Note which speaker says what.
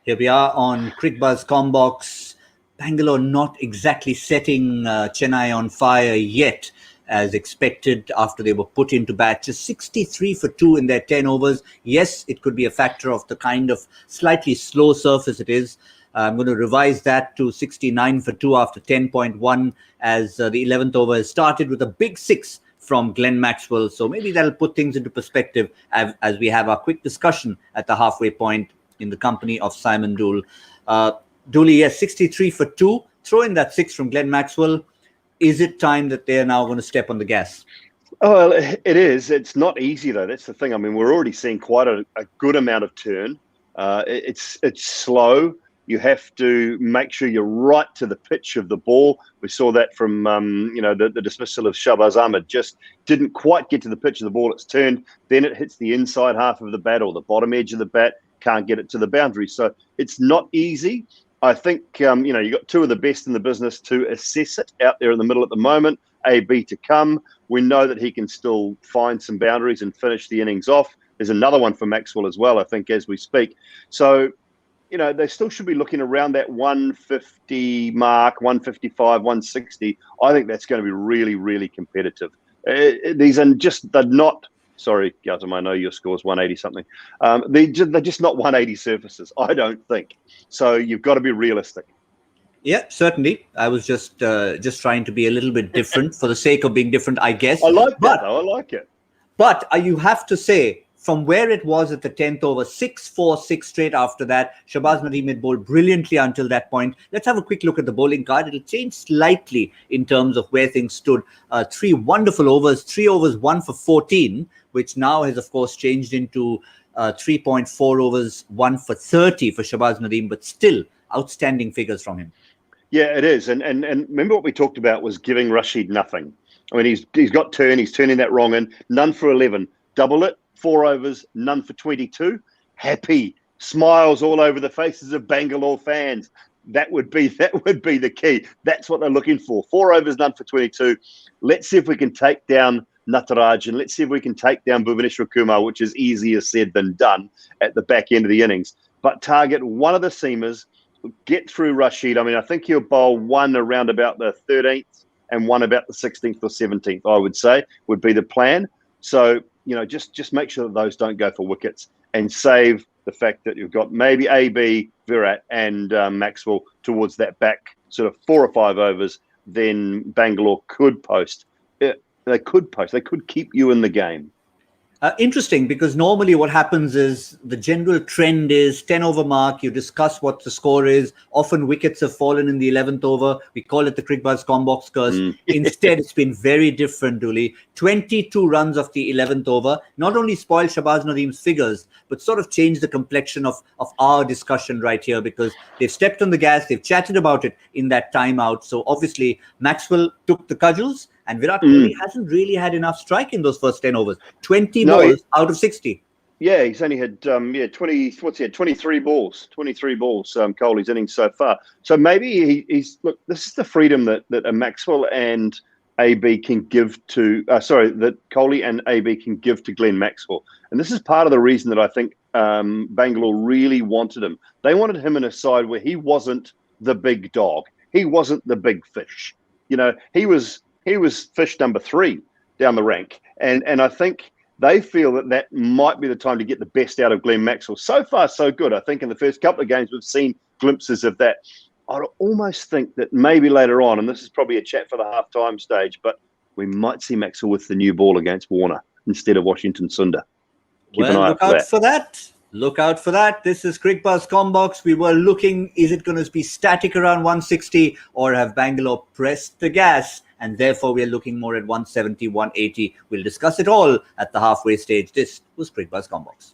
Speaker 1: Here we are on Crickbuzz Combox. Bangalore not exactly setting Chennai on fire yet, as expected after they were put into bat. Just 63 for 2 in their 10 overs. Yes, it could be a factor of the kind of slightly slow surface it is. I'm going to revise that to 69 for 2 after 10.1 as the 11th over has started with a big 6 from Glenn Maxwell. So maybe that'll put things into perspective as we have our quick discussion at the halfway point in the company of Simon Dool. Dooley, yes, 63 for 2. Throw in that 6 from Glenn Maxwell. Is it time that they're now going to step on the gas?
Speaker 2: Oh, well, it is. It's not easy, though. That's the thing. I mean, we're already seeing quite a good amount of turn. It's slow. You have to make sure you're right to the pitch of the ball. We saw that from, the dismissal of Shahbaz Ahmed. Just didn't quite get to the pitch of the ball. It's turned. Then it hits the inside half of the bat or the bottom edge of the bat. Can't get it to the boundary. So it's not easy. I think, you've got two of the best in the business to assess it out there in the middle at the moment. AB to come. We know that he can still find some boundaries and finish the innings off. There's another one for Maxwell as well, I think, as we speak. So, they still should be looking around that 150 mark, 155, 160. I think that's going to be really, really competitive. They're not... Sorry, Gautam, I know your score's 180 something. They're just not 180 surfaces, I don't think. So you've got to be realistic.
Speaker 1: Yeah, certainly. I was just trying to be a little bit different for the sake of being different, I guess.
Speaker 2: I like that, though. I like it.
Speaker 1: But you have to say, from where it was at the 10th over, 6-4, 6 straight after that, Shahbaz Nadeem had bowled brilliantly until that point. Let's have a quick look at the bowling card. It'll change slightly in terms of where things stood. 3 wonderful overs, 3 overs, 1 for 14, which now has, of course, changed into 3.4 overs, 1 for 30 for Shahbaz Nadeem, but still outstanding figures from him.
Speaker 2: Yeah, it is. And remember what we talked about was giving Rashid nothing. I mean, he's got turn, he's turning that wrong in, none for 11. Double it, 4 overs, none for 22. Happy, smiles all over the faces of Bangalore fans. That would be the key. That's what they're looking for. 4 overs, none for 22. Let's see if we can take down Natarajan. Let's see if we can take down Bhuvaneshwar Kumar, which is easier said than done at the back end of the innings. But target one of the seamers, get through Rashid. I mean, I think he'll bowl one around about the 13th and one about the 16th or 17th, I would say, would be the plan. So, just make sure that those don't go for wickets and save the fact that you've got maybe AB, Virat and Maxwell towards that back sort of 4 or 5 overs. Then Bangalore could post. They could keep you in the game.
Speaker 1: Interesting, because normally what happens is the general trend is 10 over mark. You discuss what the score is. Often wickets have fallen in the 11th over. We call it the Crickbuzz Combox curse. Instead, it's been very different, Dooley. 22 runs of the 11th over not only spoiled Shahbaz Nadeem's figures, but sort of changed the complexion of our discussion right here, because they've stepped on the gas. They've chatted about it in that timeout. So obviously, Maxwell took the cudgels. And Virat Kohli hasn't really had enough strike in those first 10 overs. 20 balls out of 60.
Speaker 2: Yeah, he's only had 23 balls. 23 balls, Kohli's innings so far. So maybe look, this is the freedom that Maxwell and AB can give to that Kohli and AB can give to Glenn Maxwell. And this is part of the reason that I think Bangalore really wanted him. They wanted him in a side where he wasn't the big dog. He wasn't the big fish. He was fish number 3 down the rank. And I think they feel that might be the time to get the best out of Glenn Maxwell. So far, so good. I think in the first couple of games, we've seen glimpses of that. I'd almost think that maybe later on, and this is probably a chat for the halftime stage, but we might see Maxwell with the new ball against Warner instead of Washington Sundar.
Speaker 1: Look out for that. Look out for that. This is Crickbuzz Combox. We were looking, is it going to be static around 160 or have Bangalore pressed the gas? And therefore, we're looking more at 170, 180. We'll discuss it all at the halfway stage. This was Crickbuzz Combox.